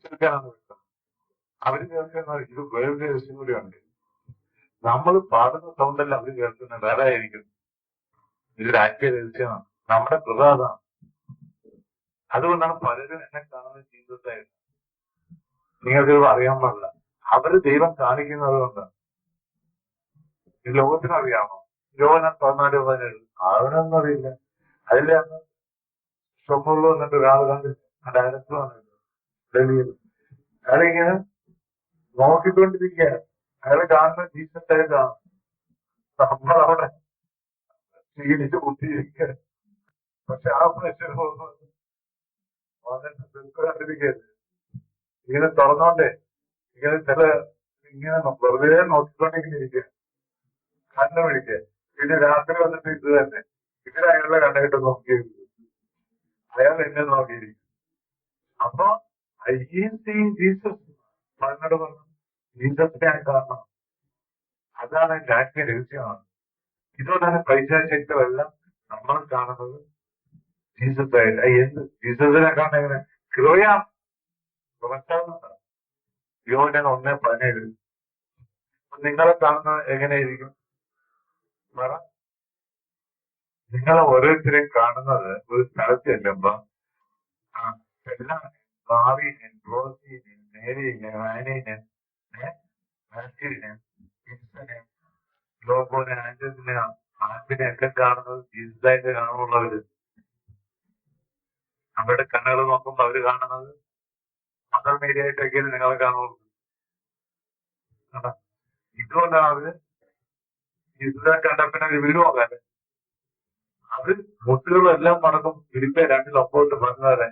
കേൾക്കാനാണ് വിളിക്കുന്നത്. അവര് കേൾക്കുന്ന ഇത് വേറൊരു രഹസ്യം കൂടിയുണ്ട്. നമ്മൾ പാടുന്ന സൗണ്ടല്ല അവര് കേൾക്കുന്നത്, വേറെ ആയിരിക്കും. ഇതൊരു ആത്മീയ രഹസ്യമാണ്. നമ്മുടെ കൃപ അതാണ്. അതുകൊണ്ടാണ് പലരും എന്നെ കാണുന്നത് ജീവിതത്തായിട്ട്. നിങ്ങൾക്ക് അറിയാൻ പാടില്ല. അവര് ദൈവം കാണിക്കുന്നത് കൊണ്ടാണ്. ഈ ലോകത്തിനറിയാമോ? യോഹന്നാൻ 14:17 അവനൊന്നും അറിയില്ല. അതിലെ അന്ന് ഷൊർണൂറിൽ വന്നിട്ട് ഒരാൾ കണ്ട് ഡയറക്ടർ വന്നിട്ട് ഡൽഹിയിൽ അയാളിങ്ങനെ നോക്കിക്കൊണ്ടിരിക്കുക. അയാളെ കാണുന്ന ജീസസായിട്ടാണ്. നമ്മളവിടെ ക്ഷീണിച്ച് കുത്തിയിരിക്കുക. പക്ഷെ ആ മനുഷ്യന് വന്നിട്ട് കണ്ടിരിക്കരുത്. ഇങ്ങനെ തുറന്നോണ്ടേ ഇങ്ങനെ ഇങ്ങനെ വെറുതെ നോക്കിക്കൊണ്ടിങ്ങനെ ഇരിക്കുക, കണ്ണു പിടിക്കുക. പിന്നെ രാത്രി വന്നിട്ട് ഇത് തന്നെ ഇതിന് അയാളുടെ കണ്ണായിട്ട് നോക്കിയിരിക്കും. അയാൾ എന്നെ നോക്കിയിരിക്കും. അപ്പൊ ജീസസ് പറഞ്ഞോട് പറഞ്ഞു, ജീസസിനെ ഞാൻ കാണണം. അതാണ് എന്റെ ആത്മീയ രഹസ്യമാണ്. ഇതുകൊണ്ടാണ് പൈശാചിത്വമെല്ലാം നമ്മൾ കാണുന്നത് ജീസസ് ആയിട്ട്. എന്ത് ജീസസിനെ കാണുന്ന എങ്ങനെ കൃപയാണ്. കുറച്ചാവുന്നതാണ്. യോഹന്നാൻ 1:17 നിങ്ങളെ കാണുന്നത് എങ്ങനെയായിരിക്കും? പറ. നിങ്ങളെ ഓരോരുത്തരെയും കാണുന്നത് ഒരു സ്ഥലത്ത് ചെല്ലുമ്പോ എല്ലാം ഭാവിനെ, ഗ്ലോസിനെ, നേരിനെ, വാനിനെ, മാത്യുവിനെ, വിൻസനെ, ലോകോനെ, ആന്റസിനെ, ആന്റിനെ ഒക്കെ കാണുന്നത് ജീസസായിട്ട് കാണുന്നുള്ളവര്. അവരുടെ കണ്ണുകൾ നോക്കുമ്പോ അവര് കാണുന്നത് മദർ മീഡിയ ആയിട്ടൊക്കെയാണ് നിങ്ങളെ കാണുള്ളൂ. ഇതുകൊണ്ടാണ് അവര് ജീസസിനെ കണ്ട പിന്നെ വീട് നോക്കാതെ അവര് മുട്ടുകളെല്ലാം മടക്കും. ഇരിപ്പ 2 സപ്പോർട്ട് പറഞ്ഞവരെ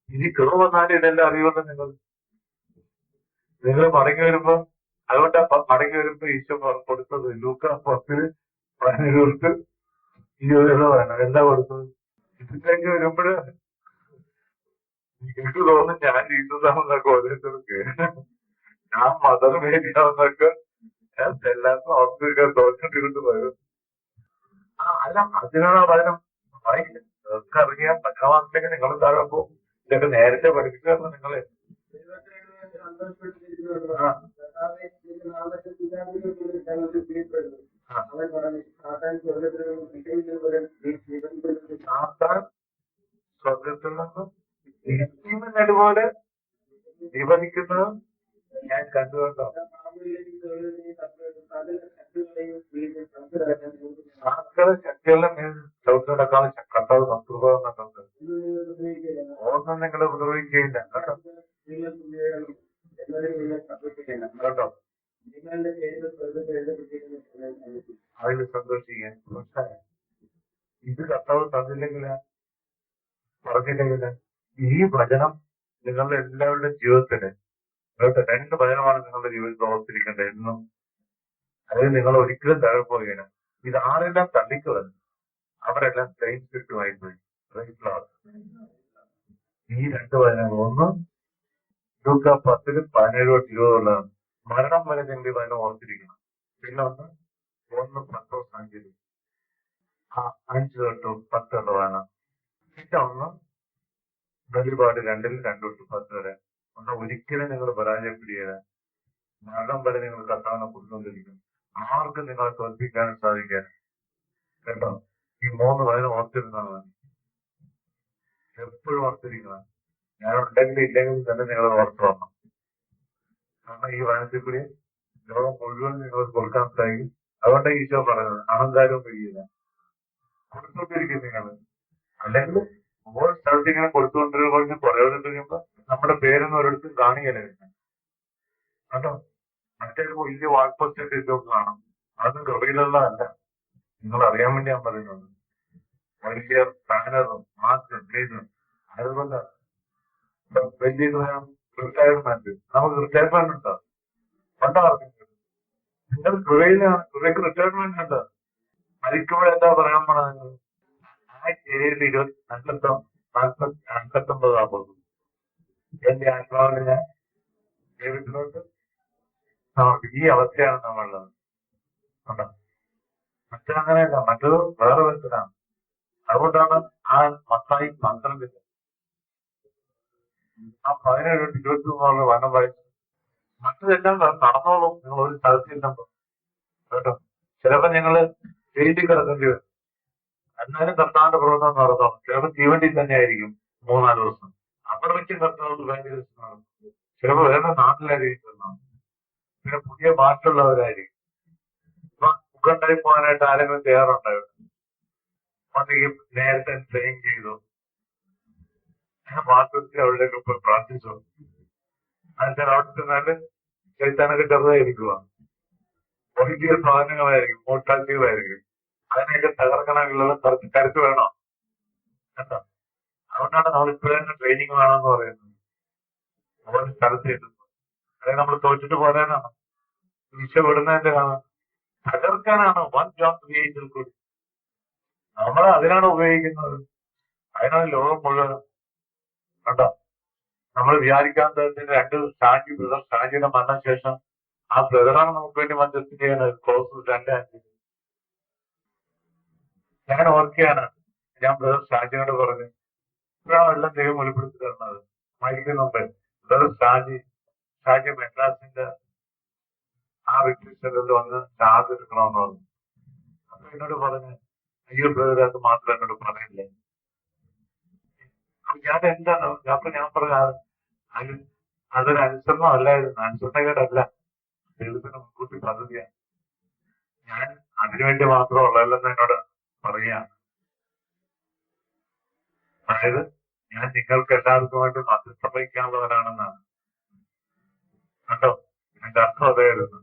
ഇനി കൃപ വന്നാലും ഇതെല്ലാം അറിയുമല്ലോ നിങ്ങൾ മടങ്ങി വരുമ്പോ. അതുകൊണ്ടാ മടങ്ങി വരുമ്പോ ഈശോ കൊടുത്തത് ലൂക്കാ 10:17 20 വേണം എന്താ കൊടുത്തത്. ഇതിലേക്ക് വരുമ്പോഴ് എനിക്ക് തോന്നുന്നു ഞാൻ ജീസസാണെന്നൊക്കെ ഓരോരുത്തർക്ക്, ഞാൻ മദർ മേരിയാണെന്നൊക്കെ എല്ലാവർക്കും ഓർത്തിരിക്കാൻ തോന്നിട്ടിരുന്നു പോയത്. അല്ല, അതിനാണ് പകരം വായിക്കുന്നത്. നിങ്ങൾക്ക് അറിയാം പത്താമത്തിലേക്ക് നിങ്ങൾ താഴെപ്പോ ഇതൊക്കെ നേരത്തെ പഠിപ്പിക്കാറുണ്ട് നിങ്ങളെ. സാത്താൻ സ്വർഗത്തിൽ നിന്നും അതുപോലെ വിവരിക്കുന്നത് ഞാൻ കണ്ടുകൊണ്ടോ. ആക്കളെ ശക്തിയെല്ലാം ചവിട്ടിനടക്കാതെ കർത്താവ് സംതൃപ്തമെന്നുണ്ട്. ഒന്നും നിങ്ങൾ ഉപദ്രവിക്കുകയില്ല കേട്ടോ. കേട്ടോ, അതിൽ സന്തോഷിക്കാൻ. പക്ഷേ ഇത് കർത്താവ് തന്നില്ലെങ്കിൽ, പറഞ്ഞില്ലെങ്കിൽ ഈ വചനം നിങ്ങളുടെ എല്ലാവരുടെയും ജീവിതത്തില് കേട്ടോ 2 വചനമാണ് നിങ്ങളുടെ ജീവിതത്തിൽ ഓർത്തിരിക്കേണ്ടത് എന്നും. അതായത് നിങ്ങൾ ഒരിക്കലും താഴെ പോവുകയാണ്. ഇത് ആരെല്ലാം തള്ളിക്കുവന്നു അവരെല്ലാം സ്പിരിറ്റുമായി പോയി. ഈ 2 വചനങ്ങൾ, ഒന്ന് ലൂക്കാ 10:17-20 മരണം വരെ നിങ്ങൾ വചനം ഓർത്തിരിക്കണം. പിന്നെ ഒന്ന് 1:10 5 തൊട്ട് 10 വേണം. പിന്നെ ഒന്ന് വെളിപാട് 2:2-10 വരെ. ഒന്ന് ഒരിക്കലും നിങ്ങൾ പരാജയപ്പെടുകയില്ല. മരണം വരെ നിങ്ങൾ കർത്താവിനെ കൊണ്ടുകൊണ്ടിരിക്കും. ആർക്കും നിങ്ങളെ തോൽപ്പിക്കാനും സാധിക്കാൻ. കേട്ടോ, ഈ 3 വചനം ഓർത്തിരുന്നാൽ മതി. എപ്പോഴും ഓർത്തിരിക്കണം. ഞാൻ ഉണ്ടെങ്കിലും ഇല്ലെങ്കിലും തന്നെ നിങ്ങൾ ഓർത്തു വരണം. കാരണം ഈ വചനത്തിൽ കൂടി ലോകം മുഴുവൻ നിങ്ങൾ കൊടുക്കാൻ സാധിക്കും. അതുകൊണ്ട് ഈശോ പറയുന്നത് അഹങ്കാരവും കഴിയില്ല. കൊടുത്തോണ്ടിരിക്കും നിങ്ങൾ. അല്ലെങ്കിൽ ഓരോ സ്ഥലത്ത് ഇങ്ങനെ കൊടുത്തുകൊണ്ടിരുന്ന കുറേ കഴിയുമ്പോ നമ്മുടെ പേരൊന്നും ഒരിടത്തും കാണുകയല്ലേ കേട്ടോ. മറ്റേ വലിയ വാക്പോസ്റ്റൊക്കെ ഇതൊക്കെ കാണാം. അതൊന്നും കൃപയിലുള്ളതല്ല. നിങ്ങൾ അറിയാൻ വേണ്ടി ഞാൻ പറയുന്നത്. വലിയ ബാനറും മാസ്കും ഇതും. അതുകൊണ്ട് വലിയ റിട്ടയർമെന്റ്, നമുക്ക് റിട്ടയർമെന്റ് ഉണ്ടോ? ഉണ്ടോ? നിങ്ങൾ കൃപയിലാണ്. കൃപയ്ക്ക് റിട്ടയർമെന്റ് ഉണ്ട്. മരിക്കുമ്പോഴെന്താ പറയാൻ പോണത് നിങ്ങൾ? 59 എന്റെ ആത്മാവിന് ഞാൻ ദൈവത്തിനോട്ട് ഈ അവസ്ഥയാണ് നമ്മളുള്ളത്. ഉണ്ടോ? മറ്റങ്ങനെയല്ല, മറ്റത് വേറെ വിധത്തിലാണ്. അതുകൊണ്ടാണ് ആ മത്തായി 12 ആ 17 തൊട്ട് 23 വനം വായിച്ചു. മറ്റതെല്ലാം നടന്നോളും. നിങ്ങൾ ഒരു സ്ഥലത്തില്ലെന്നോ കേട്ടോ. ചിലപ്പോ ഞങ്ങള് ജയിലിൽ കിടക്കേണ്ടി വരും. എന്നാലും കർത്താവിന്റെ പ്രവർത്തനം നടന്നോളും. ചിലപ്പോൾ തീവണ്ടി തന്നെ ആയിരിക്കും 3-4 ദിവസം. അവിടെ വെച്ച് കർത്താവ് ഭയങ്കര ഇഷ്ടമാണ്. ചിലപ്പോ വേറെ നാട്ടിലായിരിക്കും. പിന്നെ പുതിയ ഭാഷയുള്ളവരായിരിക്കും. ഇപ്പൊ ഉഗണ്ടായി പോകാനായിട്ട് ആരെങ്കിലും തയ്യാറുണ്ടായിരുന്നു? ഒന്നെങ്കിൽ നേരത്തെ ട്രെയിൻ ചെയ്തു, മാസത്തിൽ അവിടേക്ക് പോയി പ്രാർത്ഥിച്ചു. എന്നുവെച്ചാൽ അവിടെ ചെന്നാല് ചൈത്താനൊക്കെ ചെറുതായിരിക്കുക, വലിയ സാധനങ്ങളായിരിക്കും, മോട്ടാലിറ്റികളായിരിക്കും. അതിനെയൊക്കെ തകർക്കണമെങ്കിൽ കുറച്ച് കരുത്ത് വേണം കേട്ടോ. അതുകൊണ്ടാണ് നമ്മൾ ഇപ്പോഴേ ട്രെയിനിങ് വേണമെന്ന് പറയുന്നത്. ഓരോ സ്ഥലത്ത് എത്തുന്നത് അതായത് നമ്മൾ തോറ്റിട്ട് പോരാനാണ്, രക്ഷപ്പെടുന്നതിന്റെ തകർക്കാനാണ്. വൺ ജോബ് ക്രിയേറ്റർ കൂടി നമ്മൾ അതിനാണ് ഉപയോഗിക്കുന്നത്. അതിനാണ് ലോകം മുഴുവൻ കണ്ടോ. നമ്മൾ വിചാരിക്കാത്തതിന് 2 ഷാജിയുടെ മരണശേഷം ആ ബ്രദറാണ് നമുക്ക് വേണ്ടി മധ്യസ്ഥം ചെയ്യുന്നത്. ക്ലോസ് 2:5 ഞാൻ ഓർക്കുകയാണ്. ഞാൻ ബ്രദർ ഷാജിയോട് പറഞ്ഞു, ഇപ്പോഴാണ് എല്ലാം ദൈവം വെളിപ്പെടുത്തി തരുന്നത്. മരിക്കുന്ന മുമ്പ് ബ്രദർ ഷാജി മെഡ്രാസിന്റെ ആ റിട്രീറ്റിൽ വന്ന് ചാർജ് എടുക്കണമെന്ന് പറഞ്ഞു. അപ്പൊ എന്നോട് പറഞ്ഞു, അയ്യോ ബ്രദർ അത് മാത്രം എന്നോട് പറയില്ലേ. അപ്പൊ ഞാൻ എന്താണ് അപ്പൊ ഞാൻ പറഞ്ഞ അതൊരു അനുസരണം അല്ലായിരുന്നു. അനുസരണകേടല്ല, ദൈവത്തിന് മുൻകൂട്ടി പദ്ധതിയാണ്. ഞാൻ അതിനുവേണ്ടി മാത്രമുള്ളതെന്ന് എന്നോട് പറയാ. അതായത് ഞാൻ നിങ്ങൾക്ക് എല്ലാവർക്കുമായിട്ട് മധ്യസ്ഥം വഹിക്കാനുള്ളവരാണെന്നാണ് കണ്ടോ. എന്റെ അർത്ഥം അതായിരുന്നു.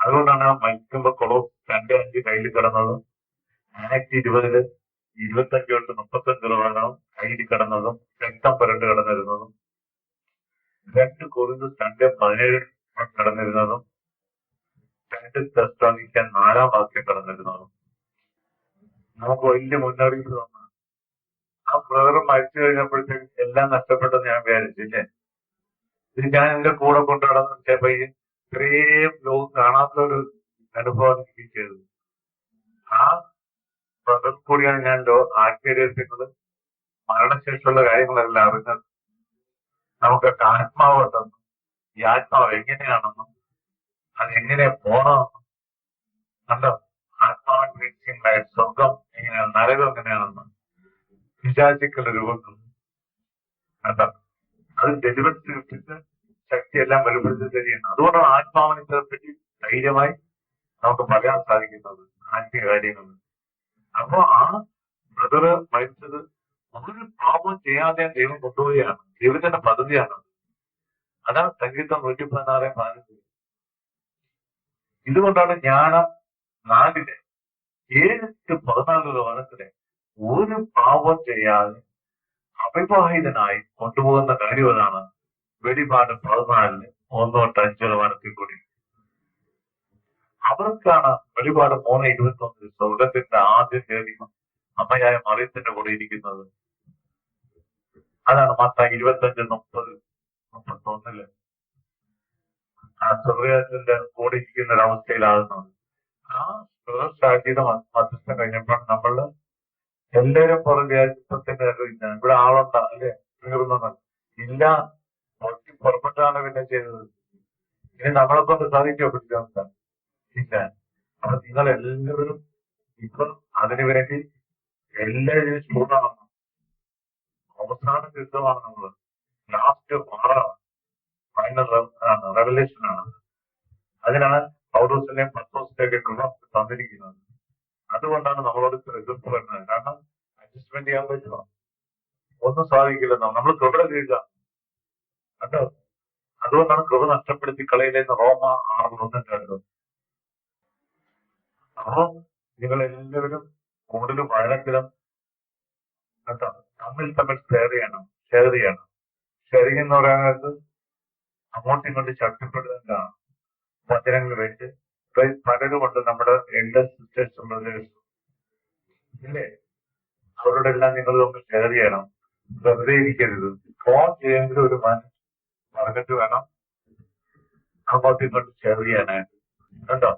അതുകൊണ്ടാണ് ആ മരിക്കുമ്പോ കൊളോസ് 2:5 കയ്യിൽ കിടന്നതും ആക്ട് 20 25 തൊട്ട് 35 രൂപ കയ്യിൽ കിടന്നതും രക്തം പുരണ്ട് കിടന്നിരുന്നതും 2 കൊരിന്ത്യർ 2:17 കിടന്നിരുന്നതും 2 തെസ്സലോനിക്കർ 4 വാക്യം കിടന്നിരുന്നതും നമുക്ക് വലിയ മുന്നറിയിപ്പ് തന്നു. ആ ബ്രദർ മരിച്ചു കഴിഞ്ഞപ്പോഴത്തേക്കും എല്ലാം നഷ്ടപ്പെട്ടെന്ന് ഞാൻ വിചാരിച്ചില്ലേ. ഇത് ഞാൻ എന്റെ കൂടെ കൊണ്ടു നടന്ന് ഇത്രയും ലോകം കാണാത്തൊരു അനുഭവം എനിക്ക് ചെയ്തത്. ആ ബ്രദർ കൂടിയാണ് ഞാൻ ആശ്ചര്യത്തിക്കുന്നത്. മരണശേഷമുള്ള കാര്യങ്ങളെല്ലാം അറിഞ്ഞത്. നമുക്കൊക്കെ ആത്മാവുണ്ടെന്നും ഈ ആത്മാവ് എങ്ങനെയാണെന്നും അതെങ്ങനെ പോണമെന്നും കണ്ടോ. ആത്മാവിന്റെ വീഴ്ചകളായ സ്വർഗം എങ്ങനെയാണ്, നരകം എങ്ങനെയാണെന്നും വിചാരിക്കുന്ന രൂപത്തിൽ കണ്ടോ. അത് ഡെലിവറി കിട്ടിട്ട് ശക്തിയെല്ലാം വെളിപ്പെടുത്തി തരികയാണ്. അതുകൊണ്ടാണ് ആത്മാവിനെ പറ്റി ധൈര്യമായി നമുക്ക് പറയാൻ സാധിക്കുന്നത് ആത്മീയ കാര്യങ്ങൾ. അപ്പൊ ആ ബ്രദറ് മരിച്ചത് ഒരു പാപം ചെയ്യാതെ ദൈവം കൊണ്ടുപോവുകയാണ്. ദൈവത്തിന്റെ പദ്ധതിയാണ്. അതാണ് സംഗീതം 116:15. ഇതുകൊണ്ടാണ് ജ്ഞാനം 4-ലെ 7-14 വനത്തിലെ ഒരു പാപം ചെയ്യാതെ അവിവാഹിതനായി കൊണ്ടുപോകുന്ന കാര്യം അതാണ്. വെളിപാട് 14-ലെ 1-5 വനത്തിൽ കൂടി അവർക്കാണ് വെളിപാട് 3:21 സ്വർഗത്തിന്റെ ആദ്യ ദേവികം അമ്മയായ മറിയത്തിന്റെ കൂടെ ഇരിക്കുന്നത്. അതാണ് മത്തായി 25:30-31 ആ സ്വർഗത്തിന്റെ കൂടെ ഇരിക്കുന്ന ഒരവസ്ഥയിലാകുന്നത്. ആ സാധ്യത മധ്യസ്ഥം കഴിഞ്ഞപ്പോൾ നമ്മള് എല്ലാവരും പറഞ്ഞ ചിത്രത്തിന്റെ ഇവിടെ ആളുണ്ട അല്ലെ തീർന്നത് ഇല്ല, ഒട്ടി പുറപ്പെട്ടാണ് പിന്നെ ചെയ്തത്. ഇനി നമ്മളെ കൊണ്ട് സാധിക്കോ പിടിക്കാൻ? ഇല്ല. അപ്പൊ നിങ്ങൾ എല്ലാവരും ഇപ്പൊ അതിനുവേണ്ടി എല്ലാവരും ചൂടാണ്. അവസാന യുദ്ധമാണ് നമ്മള്. ലാസ്റ്റ് ഫൈനൽ റെവലേഷൻ ആണ്. അതിനാണ് പൗലോസിനെയും പത്രോസിനെയൊക്കെ കൃപ തന്നിരിക്കുന്നത്. അതുകൊണ്ടാണ് നമ്മളോട് എതിർപ്പ് വരുന്നത്. കാരണം അഡ്ജസ്റ്റ്മെന്റ് ചെയ്യാൻ പറ്റുമോ? ഒന്നും സാധിക്കില്ലെന്നോ. നമ്മൾ കൃപ ചെയ്യുക കണ്ടോ. അതുകൊണ്ടാണ് കൃപ നഷ്ടപ്പെടുത്തി കളയിലെന്ന് റോമ 6:1 അപ്പൊ നിങ്ങൾ എല്ലാവരും കൂടുതലും വഴക്കിലും കേട്ടോ തമ്മിൽ ഷെയർ ചെയ്യണം. ഷെയറിംഗ് എന്ന് പറയുന്നത് അങ്ങോട്ടും ഇങ്ങോട്ടും ശക്തിപ്പെടുന്നതാണ്. വചനങ്ങൾ വെച്ച് പലരും കൊണ്ട് നമ്മുടെ എൽഡർ സിസ്റ്റേഴ്സ് ഇല്ലേ, അവരോട് എല്ലാം നിങ്ങൾ ഒന്ന് ഷെയർ ചെയ്യണം. വെറുതെ ഇരിക്കരുത്. ഫോൺ ചെയ്യെങ്കിലും ഒരു പറഞ്ഞിട്ട് വേണം അങ്ങോട്ടും ഇങ്ങോട്ടും ഷെയർ ചെയ്യാനായിട്ട് കേട്ടോ.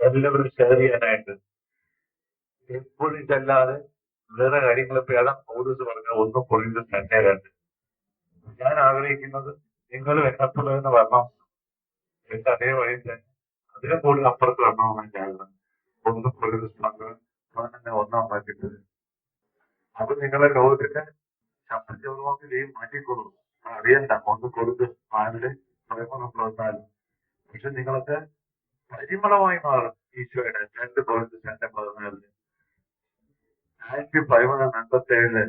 എല്ലാവരും ഷെയർ ചെയ്യാനായിട്ട്. എപ്പോഴും ഇതല്ലാതെ വേറെ കാര്യങ്ങൾ ഇപ്പൊ ഏതാ പൗലോസ് പറഞ്ഞ 1 കൊരിന്ത്യർ 2:2. ഞാൻ ആഗ്രഹിക്കുന്നത് നിങ്ങളും എന്നെപ്പോലെ തന്നെ വരണം, എന്റെ അതേ വഴി തന്നെ അതിനെ കൂടുതൽ അപ്പുറത്ത് വരണമെന്ന് എന്റെ ആഗ്രഹം. 1 കൊരിന്ത്യർ 11 വാക്യത്തിൽ അത് നിങ്ങളെ ലോകത്തിന്റെ ശബ്ദചൗർവാക്കിലെയും മാറ്റിക്കൊള്ളു. അറിയണ്ട 1 കൊരിന്ത്യർ 4:13-14. പക്ഷെ നിങ്ങളൊക്കെ പരിമളമായി മാറും ഈശോയുടെ. 2 കൊരിന്ത്യർ 2:14. ആക്ട് 11:57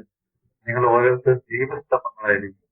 നിങ്ങൾ ഓരോരുത്തർ ദീപസ്തംഭങ്ങളായിരിക്കും.